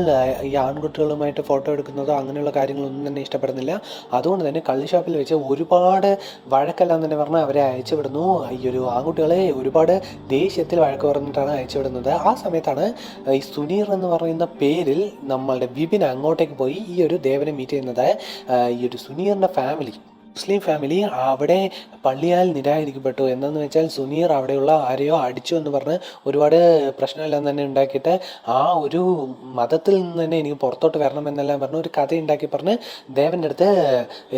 ഈ ആൺകുട്ടികളുമായിട്ട് ഫോട്ടോ എടുക്കുന്നതോ അങ്ങനെയുള്ള കാര്യങ്ങളൊന്നും തന്നെ ഇഷ്ടപ്പെടുന്നില്ല. അതുകൊണ്ട് തന്നെ കള്ളി ഷോപ്പിൽ വെച്ച് ഒരുപാട് വഴക്കെല്ലാം തന്നെ പറഞ്ഞ് അവരെ അയച്ചു വിടുന്നു. ഈ ഒരു ആൺകുട്ടികളെ ഒരുപാട് ദേഷ്യത്തിൽ വഴക്ക് പറഞ്ഞിട്ടാണ് അയച്ചു വിടുന്നത്. ആ സമയത്താണ് ഈ സുനീർ എന്ന് പറയുന്ന പേരിൽ നമ്മളുടെ വിപിൻ അങ്ങോട്ടേക്ക് പോയി ഈ ഒരു ദേവനെ മീറ്റ് ചെയ്യുന്നത്. ഈ ഒരു സുനീറിൻ്റെ ഫാമിലി മുസ്ലിം ഫാമിലി അവിടെ പള്ളിയാൽ നിരാകരിക്കപ്പെട്ടു. എന്താണെന്ന് വെച്ചാൽ സുനീർ അവിടെയുള്ള ആരെയോ അടിച്ചു എന്ന് പറഞ്ഞ് ഒരുപാട് പ്രശ്നമെല്ലാം തന്നെ ഉണ്ടാക്കിയിട്ട് ആ ഒരു മതത്തിൽ നിന്ന് തന്നെ എനിക്ക് പുറത്തോട്ട് വരണം എന്നെല്ലാം പറഞ്ഞ് ഒരു കഥ ഉണ്ടാക്കി പറഞ്ഞ് ദേവൻ്റെ അടുത്ത്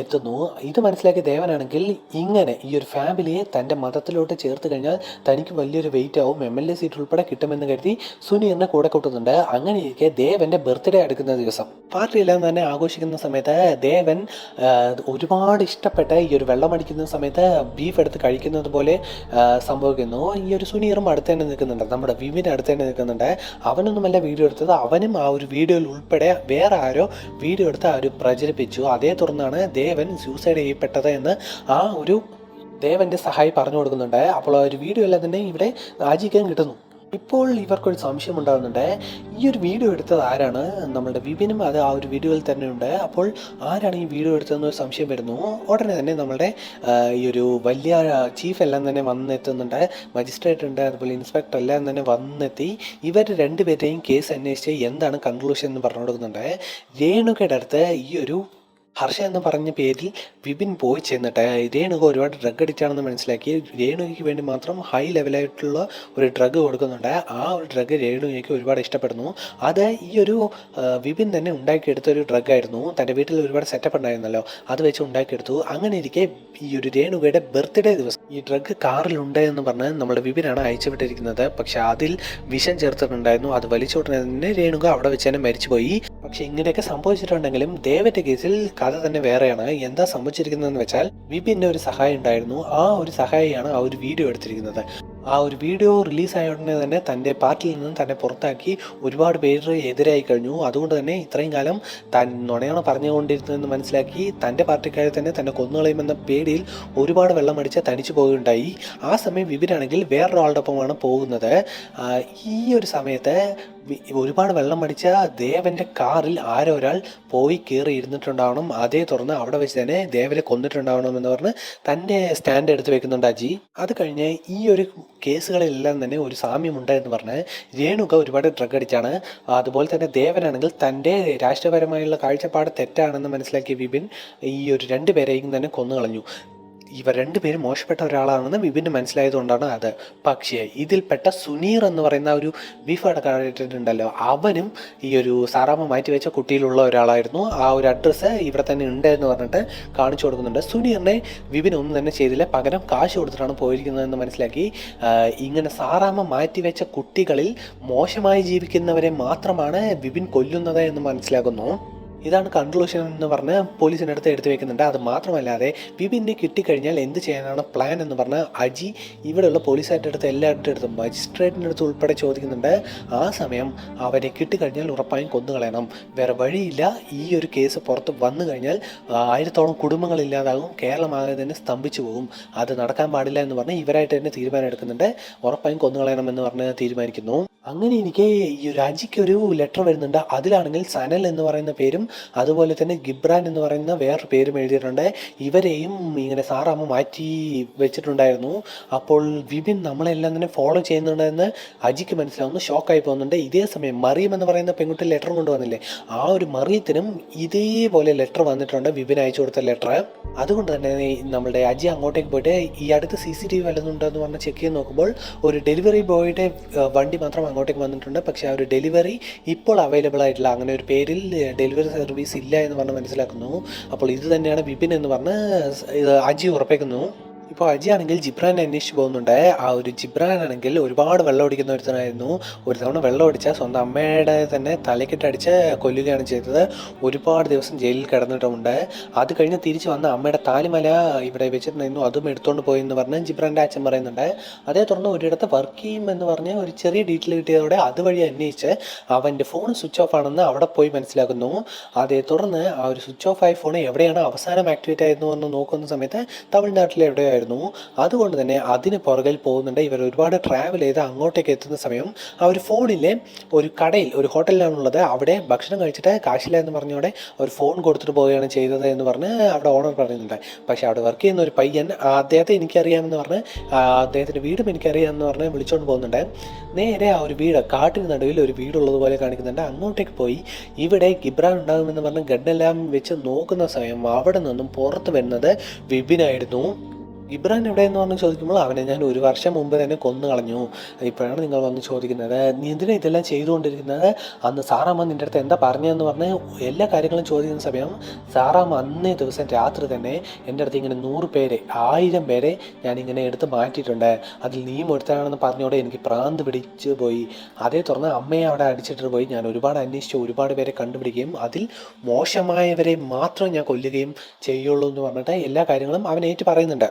എത്തുന്നു. ഇത് മനസ്സിലാക്കിയ ദേവനാണെങ്കിൽ ഇങ്ങനെ ഈ ഒരു ഫാമിലിയെ തൻ്റെ മതത്തിലോട്ട് ചേർത്ത് കഴിഞ്ഞാൽ തനിക്ക് വലിയൊരു വെയിറ്റ് ആവും, MLA സീറ്റ് ഉൾപ്പെടെ കിട്ടുമെന്ന് കരുതി സുനീറിനെ കൂടെ കൂട്ടുന്നുണ്ട്. അങ്ങനെ ഇരിക്കെ ദേവൻ്റെ ബർത്ത്ഡേ എടുക്കുന്ന ദിവസം പാർട്ടിയെല്ലാം തന്നെ ആഘോഷിക്കുന്ന സമയത്ത് ദേവൻ ഒരുപാട് ഇഷ്ടപ്പെട്ട ഈ ഒരു വെള്ളം അടിക്കുന്ന സമയത്ത് ബീഫ് എടുത്ത് കഴിക്കുന്നത് പോലെ സംഭവിക്കുന്നു. ഈ ഒരു സുനീറും അടുത്ത് തന്നെ നിൽക്കുന്നുണ്ട്, നമ്മുടെ വിപിൻ്റെ അടുത്ത് തന്നെ നിൽക്കുന്നുണ്ട്. അവനൊന്നുമല്ല വീഡിയോ എടുത്തത്, അവനും ആ ഒരു വീഡിയോയിൽ ഉൾപ്പെടെ വേറെ ആരോ വീഡിയോ എടുത്ത് അവർ പ്രചരിപ്പിച്ചു. അതേ തുടർന്നാണ് ദേവൻ സൂസൈഡ് ചെയ്യപ്പെട്ടത് എന്ന് ആ ഒരു ദേവൻ്റെ സഹായി പറഞ്ഞു കൊടുക്കുന്നുണ്ട്. അപ്പോൾ ആ ഒരു വീഡിയോ എല്ലാം തന്നെ ഇവിടെ ആജിക്കാൻ കിട്ടുന്നു. ഇപ്പോൾ ഇവർക്കൊരു സംശയം ഉണ്ടാകുന്നുണ്ട്, ഈ ഒരു വീഡിയോ എടുത്തത് ആരാണ്? നമ്മളുടെ വിപിനും അത് ആ ഒരു വീഡിയോയിൽ തന്നെ ഉണ്ട്. അപ്പോൾ ആരാണ് ഈ വീഡിയോ എടുത്തതെന്നൊരു സംശയം വരുന്നു. ഉടനെ തന്നെ നമ്മളുടെ ഈ ഒരു വലിയ ചീഫ് എല്ലാം തന്നെ വന്നെത്തുന്നുണ്ട്, മജിസ്ട്രേറ്റ് ഉണ്ട്, അതുപോലെ ഇൻസ്പെക്ടർ എല്ലാം തന്നെ വന്നെത്തി ഇവർ രണ്ടുപേരെയും കേസ് അന്വേഷിച്ച് എന്താണ് കൺക്ലൂഷൻ എന്ന് പറഞ്ഞു കൊടുക്കുന്നുണ്ട്. രേണുകയുടെ അടുത്ത് ഈ ഒരു ഹർഷ എന്ന് പറഞ്ഞ പേരിൽ വിപിൻ പോയി ചെന്നിട്ട് രേണുക ഒരുപാട് ഡ്രഗ് അഡിക്റ്റ് ആണെന്ന് മനസ്സിലാക്കി രേണുകയ്ക്ക് വേണ്ടി മാത്രം ഹൈ ലെവലായിട്ടുള്ള ഒരു ഡ്രഗ് കൊടുക്കുന്നുണ്ട്. ആ ഒരു ഡ്രഗ് രേണുകയ്ക്ക് ഒരുപാട് ഇഷ്ടപ്പെടുന്നു. അത് ഈ ഒരു വിപിൻ തന്നെ ഉണ്ടാക്കിയെടുത്ത ഒരു ഡ്രഗ് ആയിരുന്നു. തൻ്റെ വീട്ടിൽ ഒരുപാട് സെറ്റപ്പ് ഉണ്ടായിരുന്നല്ലോ, അത് വെച്ച് ഉണ്ടാക്കിയെടുത്തു. അങ്ങനെ ഇരിക്കെ ഈ ഒരു രേണുകയുടെ ബർത്ത്ഡേ ദിവസം ഈ ഡ്രഗ് കാറിലുണ്ട് എന്ന് പറഞ്ഞ് നമ്മുടെ വിപിനാണ് അയച്ചു വിട്ടിരിക്കുന്നത്. പക്ഷെ അതിൽ വിഷം ചേർത്തിട്ടുണ്ടായിരുന്നു. അത് വലിച്ചോടനെ തന്നെ രേണുക അവിടെ വെച്ച് തന്നെ മരിച്ചുപോയി. പക്ഷെ ഇങ്ങനെയൊക്കെ സംഭവിച്ചിട്ടുണ്ടെങ്കിലും ദേവന്റെ കേസിൽ കഥ തന്നെ വേറെയാണ്. എന്താ സംഭവിച്ചിരിക്കുന്നതെന്ന് വെച്ചാൽ വിപിൻ്റെ ഒരു സഹായം ഉണ്ടായിരുന്നു. ആ ഒരു സഹായിയാണ് ആ ഒരു വീഡിയോ എടുത്തിരിക്കുന്നത്. ആ ഒരു വീഡിയോ റിലീസായ ഉടനെ തന്നെ തൻ്റെ പാർട്ടിയിൽ നിന്നും തന്നെ പുറത്താക്കി ഒരുപാട് പേര് എതിരായി കഴിഞ്ഞു. അതുകൊണ്ട് തന്നെ ഇത്രയും കാലം താൻ നുണയാണ് പറഞ്ഞുകൊണ്ടിരുന്നതെന്ന് മനസ്സിലാക്കി തൻ്റെ പാർട്ടിക്കാരെ തന്നെ കൊന്നുകളയുമെന്ന പേടിയിൽ ഒരുപാട് വെള്ളം അടിച്ച് തനിച്ചു പോവുകയുണ്ടായി. ആ സമയം വിപിനാണെങ്കിൽ വേറൊരാളുടെ ഒപ്പമാണ് പോകുന്നത്. ഈ ഒരു സമയത്ത് ഒരുപാട് വെള്ളം അടിച്ച ദേവൻ്റെ കാറിൽ ആരോ ഒരാൾ പോയി കയറി ഇരുന്നിട്ടുണ്ടാവണം. അതേ തുറന്ന് അവിടെ വെച്ച് തന്നെ ദേവനെ കൊന്നിട്ടുണ്ടാവണം എന്ന് പറഞ്ഞ് തൻ്റെ സ്റ്റാൻഡ് എടുത്ത് വെക്കുന്നുണ്ട് അജി. അത് കഴിഞ്ഞ് ഈ ഒരു കേസുകളിലെല്ലാം തന്നെ ഒരു സാമ്യമുണ്ട് എന്ന് പറഞ്ഞ് രേണുക ഒരുപാട് ഡ്രഗ് അടിച്ചാണ്. അതുപോലെ തന്നെ ദേവനാണെങ്കിൽ തൻ്റെ രാഷ്ട്രീയപരമായുള്ള കാഴ്ചപ്പാട് തെറ്റാണെന്ന് മനസ്സിലാക്കിയ വിപിൻ ഈ ഒരു 2 പേരെയും തന്നെ കൊന്നുകളഞ്ഞു. ഇവർ 2 പേരും മോശപ്പെട്ട ഒരാളാണെന്ന് വിപിന് മനസ്സിലായതുകൊണ്ടാണ് അത്. പക്ഷേ ഇതിൽപ്പെട്ട സുനീർ എന്ന് പറയുന്ന ഒരു ബീഫ് അടക്കായിട്ടുണ്ടല്ലോ, അവനും ഈ ഒരു സാറാമ്മ മാറ്റിവെച്ച കുട്ടിയിലുള്ള ഒരാളായിരുന്നു. ആ ഒരു അഡ്രസ്സ് ഇവിടെ തന്നെ ഉണ്ട് എന്ന് പറഞ്ഞിട്ട് കാണിച്ചു കൊടുക്കുന്നുണ്ട്. സുനീറിനെ വിപിൻ ഒന്നും തന്നെ ചെയ്തില്ല, പകരം കാശ് കൊടുത്തിട്ടാണ് പോയിരിക്കുന്നതെന്ന് മനസ്സിലാക്കി. ഇങ്ങനെ സാറാമ്മ മാറ്റിവെച്ച കുട്ടികളിൽ മോശമായി ജീവിക്കുന്നവരെ മാത്രമാണ് വിപിൻ കൊല്ലുന്നത് എന്ന് മനസ്സിലാക്കുന്നു. ഇതാണ് കൺക്ലൂഷൻ എന്ന് പറഞ്ഞ് പോലീസിൻ്റെ അടുത്ത് എടുത്തു വെക്കുന്നുണ്ട്. അത് മാത്രമല്ലാതെ വിപിനെ കിട്ടിക്കഴിഞ്ഞാൽ എന്ത് ചെയ്യാനാണ് പ്ലാൻ എന്ന് പറഞ്ഞ് അജി ഇവിടെയുള്ള പോലീസുകാരുടെ അടുത്ത് എല്ലാവരുടെ അടുത്തും മജിസ്ട്രേറ്റിൻ്റെ അടുത്ത് ഉൾപ്പെടെ ചോദിക്കുന്നുണ്ട്. ആ സമയം അവരെ കിട്ടിക്കഴിഞ്ഞാൽ ഉറപ്പായും കൊന്നുകളയണം, വേറെ വഴിയില്ല. ഈ ഒരു കേസ് പുറത്ത് വന്നു കഴിഞ്ഞാൽ 1000ഓളം കുടുംബങ്ങളില്ലാതാകും, കേരളമാകെ തന്നെ സ്തംഭിച്ചു പോകും. അത് നടക്കാൻ പാടില്ല എന്ന് പറഞ്ഞ് ഇവരായിട്ട് തന്നെ തീരുമാനം എടുക്കുന്നുണ്ട്. ഉറപ്പായും കൊന്നുകളയണം എന്ന് പറഞ്ഞ് തീരുമാനിക്കുന്നു. അങ്ങനെ എനിക്ക് ഈ ഒരു അജിക്ക് ഒരു ലെറ്റർ വരുന്നുണ്ട്. അതിലാണെങ്കിൽ സനൽ എന്ന് പറയുന്ന പേരും അതുപോലെ തന്നെ ഗിബ്രാൻ എന്ന് പറയുന്ന വേറൊരു പേരും എഴുതിയിട്ടുണ്ട്. ഇവരെയും ഇങ്ങനെ സാറാമ്മ മാറ്റി വെച്ചിട്ടുണ്ടായിരുന്നു. അപ്പോൾ വിപിൻ നമ്മളെല്ലാം തന്നെ ഫോളോ ചെയ്യുന്നുണ്ടെന്ന് അജിക്ക് മനസ്സിലാവുന്നു. ഷോക്കായി പോകുന്നുണ്ട്. ഇതേ സമയം മറിയം എന്ന് പറയുന്ന പെൺകുട്ടി ലെറ്റർ കൊണ്ടുവന്നില്ലേ, ആ ഒരു മറിയത്തിനും ഇതേപോലെ ലെറ്റർ വന്നിട്ടുണ്ട്, വിപിൻ അയച്ചു കൊടുത്ത ലെറ്റർ. അതുകൊണ്ട് തന്നെ നമ്മളുടെ അജി അങ്ങോട്ടേക്ക് പോയിട്ട് ഈ അടുത്ത് CCTV വല്ലതുണ്ടെന്ന് പറഞ്ഞ് ചെക്ക് ചെയ്ത് നോക്കുമ്പോൾ ഒരു ഡെലിവറി ബോയുടെ വണ്ടി മാത്രം അങ്ങോട്ടേക്ക് വന്നിട്ടുണ്ട്. പക്ഷേ ആ ഒരു ഡെലിവറി ഇപ്പോൾ അവൈലബിൾ ആയിട്ടില്ല, അങ്ങനെ ഒരു പേരിൽ ഡെലിവറി സർവീസ് ഇല്ല എന്ന് പറഞ്ഞ് മനസ്സിലാക്കുന്നു. അപ്പോൾ ഇത് തന്നെയാണ് വിപിൻ എന്ന് പറഞ്ഞ് അജി ഉറപ്പിക്കുന്നു. ഇപ്പോൾ അജി ആണെങ്കിൽ ജിബ്രാനെ അന്വേഷിച്ച് പോകുന്നുണ്ട്. ആ ഒരു ജിബ്രാനാണെങ്കിൽ ഒരുപാട് വെള്ളം അടിക്കുന്ന ഒരുത്തനായിരുന്നു. ഒരു തവണ വെള്ളം അടിച്ചാൽ സ്വന്തം അമ്മയുടെ തന്നെ തലക്കിട്ടടിച്ച് കൊല്ലുകയാണ് ചെയ്തത്. ഒരുപാട് ദിവസം ജയിലിൽ കിടന്നിട്ടുമുണ്ട്. അത് കഴിഞ്ഞ് തിരിച്ച് വന്ന അമ്മയുടെ താലിമല ഇവിടെ വെച്ചിട്ടുണ്ടായിരുന്നു, അതും എടുത്തുകൊണ്ട് പോയെന്ന് പറഞ്ഞ് ജിബ്രാൻ്റെ അച്ഛൻ പറയുന്നുണ്ട്. അതേ തുടർന്ന് ഒരിടത്ത് വർക്ക് ചെയ്യും എന്ന് പറഞ്ഞ് ഒരു ചെറിയ ഡീറ്റെയിൽ കിട്ടിയതോടെ അതുവഴി അന്വേഷിച്ച് അവൻ്റെ ഫോൺ സ്വിച്ച് ഓഫ് ആണെന്ന് അവിടെ പോയി മനസ്സിലാക്കുന്നു. അതേ തുടർന്ന് ആ ഒരു സ്വിച്ച് ഓഫ് ആയ ഫോൺ എവിടെയാണ് അവസാനം ആക്ടിവേറ്റ് ആയിരുന്നു എന്ന് നോക്കുന്ന സമയത്ത് തമിഴ്നാട്ടിൽ എവിടെയായിരുന്നു. അതുകൊണ്ട് തന്നെ അതിന് പുറകിൽ പോകുന്നുണ്ട്. ഇവർ ഒരുപാട് ട്രാവൽ ചെയ്ത് അങ്ങോട്ടേക്ക് എത്തുന്ന സമയം ആ ഒരു ഫോണിലെ ഒരു കടയിൽ, ഒരു ഹോട്ടലിലാണുള്ളത്, അവിടെ ഭക്ഷണം കഴിച്ചിട്ട് കാശില്ല എന്ന് പറഞ്ഞോടെ ഒരു ഫോൺ കൊടുത്തിട്ട് പോവുകയാണ് ചെയ്തത് എന്ന് പറഞ്ഞ് അവിടെ ഓണർ പറയുന്നുണ്ട്. പക്ഷേ അവിടെ വർക്ക് ചെയ്യുന്ന ഒരു പയ്യൻ അദ്ദേഹത്തെ എനിക്കറിയാമെന്ന് പറഞ്ഞ് അദ്ദേഹത്തിൻ്റെ വീടും എനിക്കറിയാമെന്ന് പറഞ്ഞ് വിളിച്ചുകൊണ്ട് പോകുന്നുണ്ട്. നേരെ ആ ഒരു വീട്, കാട്ടിന് നടുവിൽ ഒരു വീടുള്ളതുപോലെ കാണിക്കുന്നുണ്ട്. അങ്ങോട്ടേക്ക് പോയി ഇവിടെ ഗിബ്രാൻ ഉണ്ടാകുമെന്ന് പറഞ്ഞ് ഗണ്ണെല്ലാം വെച്ച് നോക്കുന്ന സമയം അവിടെ നിന്നും പുറത്ത് വരുന്നത് വിപിനായിരുന്നു. ഗിബ്രാൻ എവിടെയെന്ന് പറഞ്ഞ് ചോദിക്കുമ്പോൾ അവനെ ഞാൻ 1 വർഷം മുമ്പ് തന്നെ കൊന്നു കളഞ്ഞു, ഇപ്പോഴാണ് നിങ്ങൾ വന്ന് ചോദിക്കുന്നത്, നീ എന്തിനാ ഇതെല്ലാം ചെയ്തുകൊണ്ടിരിക്കുന്നത്, അന്ന് സാറാമ്മ നിൻ്റെ അടുത്ത് എന്താ പറഞ്ഞതെന്ന് പറഞ്ഞ് എല്ലാ കാര്യങ്ങളും ചോദിക്കുന്ന സമയം സാറാമ്മ അന്നേ ദിവസം രാത്രി തന്നെ എൻ്റെ അടുത്ത് ഇങ്ങനെ 100 പേരെ 1000 പേരെ ഞാനിങ്ങനെ എടുത്ത് മാറ്റിയിട്ടുണ്ട്, അതിൽ നീയും ഒരുത്തനാണെന്ന് പറഞ്ഞോടെ എനിക്ക് പ്രാന്ത് പിടിച്ച് പോയി. അതേ തുറന്ന് അമ്മയെ അവിടെ അടിച്ചിട്ട് പോയി. ഞാൻ ഒരുപാട് അന്വേഷിച്ച് ഒരുപാട് പേരെ കണ്ടുപിടിക്കുകയും അതിൽ മോശമായവരെ മാത്രം ഞാൻ കൊല്ലുകയും ചെയ്യുള്ളൂ എന്ന് പറഞ്ഞിട്ട് എല്ലാ കാര്യങ്ങളും അവൻ ഏറ്റു പറയുന്നുണ്ട്.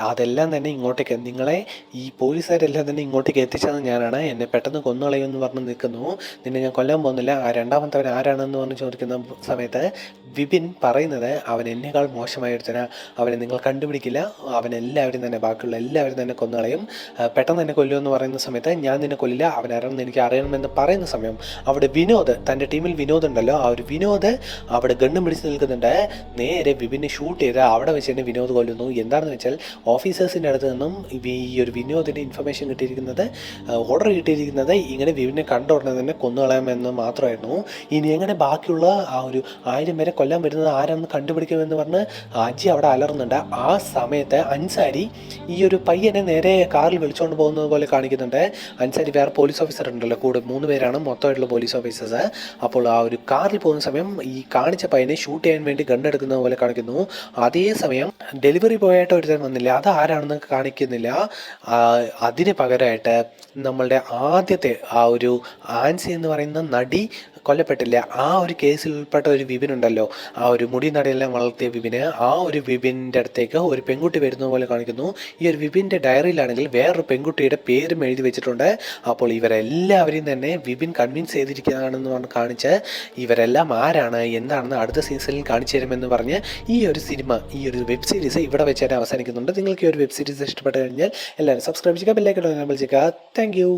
അതെല്ലാം തന്നെ ഇങ്ങോട്ടേക്ക്, നിങ്ങളെ ഈ പോലീസുകാരെല്ലാം തന്നെ ഇങ്ങോട്ടേക്ക് എത്തിച്ചത് ഞാനാണ്, എന്നെ പെട്ടെന്ന് കൊന്നുകളയുമെന്ന് പറഞ്ഞ് നിൽക്കുന്നു, നിന്നെ ഞാൻ കൊല്ലാൻ പോകുന്നില്ല, ആ രണ്ടാമത്തവൻ ആരാണെന്ന് പറഞ്ഞ് ചോദിക്കുന്ന സമയത്ത് വിപിൻ പറയുന്നത് അവൻ എന്നേക്കാൾ മോശമായിടത്തന, അവനെ നിങ്ങൾ കണ്ടുപിടിക്കില്ല, അവൻ എല്ലാവരും തന്നെ, ബാക്കിയുള്ള എല്ലാവരും തന്നെ കൊന്നുകളയും, പെട്ടെന്ന് തന്നെ കൊല്ലുമെന്ന് പറയുന്ന സമയത്ത് ഞാൻ നിന്നെ കൊല്ലില്ല, അവൻ ആരാണെന്ന് എനിക്ക് അറിയണമെന്ന് പറയുന്ന സമയം അവിടെ വിനോദ്, തൻ്റെ ടീമിൽ വിനോദ് ഉണ്ടല്ലോ, ആ ഒരു വിനോദ് അവിടെ ഗണ്ണും പിടിച്ച് നിൽക്കുന്നുണ്ട്. നേരെ വിപിനെ ഷൂട്ട് ചെയ്ത് അവിടെ വെച്ച് തന്നെ വിനോദ് കൊല്ലുന്നു. എന്താണെന്ന് വെച്ചാൽ ഓഫീസേഴ്സിൻ്റെ അടുത്ത് നിന്നും ഈ ഒരു വിനോദിൻ്റെ ഇൻഫർമേഷൻ കിട്ടിയിരിക്കുന്നത്, ഓർഡർ കിട്ടിയിരിക്കുന്നത് ഇങ്ങനെ വിപിനെ കണ്ട ഉടനെ തന്നെ കൊന്നുകളയാമെന്ന് മാത്രമായിരുന്നു. ഇനി എങ്ങനെ ബാക്കിയുള്ള ആ ഒരു 1000 പേരെ കൊല്ലാൻ വരുന്നത് ആരാണെന്ന് കണ്ടുപിടിക്കുമെന്ന് പറഞ്ഞ് അജി അവിടെ അലറുന്നുണ്ട്. ആ സമയത്ത് അൻസാരി ഈ ഒരു പയ്യനെ നേരെ കാറിൽ വിളിച്ചുകൊണ്ട് പോകുന്നത് പോലെ കാണിക്കുന്നുണ്ട്. അൻസാരി വേറെ പോലീസ് ഓഫീസർ ഉണ്ടല്ലോ, കൂടെ 3 പേരാണ് മൊത്തമായിട്ടുള്ള പോലീസ് ഓഫീസേഴ്സ്. അപ്പോൾ ആ ഒരു കാറിൽ പോകുന്ന സമയം ഈ കാണിച്ച പയ്യനെ ഷൂട്ട് ചെയ്യാൻ വേണ്ടി ഗണ്ണെടുക്കുന്നത് പോലെ കാണിക്കുന്നു. അതേസമയം ഡെലിവറി ബോയായിട്ട് ഒരുത്തൻ വന്നില്ല, അത് ആരാണെന്ന് കാണിക്കുന്നില്ല. അതിന് പകരമായിട്ട് നമ്മളുടെ ആദ്യത്തെ ആ ഒരു ആൻസി എന്ന് പറയുന്ന നടി കൊല്ലപ്പെട്ടില്ല. ആ ഒരു കേസിൽ ഉൾപ്പെട്ട ഒരു വിപിൻ ഉണ്ടല്ലോ, ആ ഒരു മുടി നടയെല്ലാം വളർത്തിയ വിപിന്, ആ ഒരു വിപിൻ്റെ അടുത്തേക്ക് ഒരു പെൺകുട്ടി വരുന്ന പോലെ കാണിക്കുന്നു. ഈ ഒരു വിപിൻ്റെ ഡയറിയിലാണെങ്കിൽ വേറൊരു പെൺകുട്ടിയുടെ പേരും എഴുതി വെച്ചിട്ടുണ്ട്. അപ്പോൾ ഇവരെല്ലാവരെയും തന്നെ വിപിൻ കൺവിൻസ് ചെയ്തിരിക്കുകയാണെന്ന് പറഞ്ഞ് കാണിച്ച് ഇവരെല്ലാം ആരാണ് എന്താണെന്ന് അടുത്ത സീസണിൽ കാണിച്ചു തരുമെന്ന് പറഞ്ഞ് ഈ ഒരു വെബ് സീരീസ് ഇവിടെ വെച്ച് തന്നെ അവസാനിക്കുന്നുണ്ട്. നിങ്ങൾക്ക് ഈ ഒരു വെബ് സീരീസ് ഇഷ്ടപ്പെട്ട് കഴിഞ്ഞാൽ എല്ലാവരും സബ്സ്ക്രൈബ് ചെയ്യുക, ബെല്ലൈക്കൺ എനേബിൾ ചെയ്യുക. Thank you.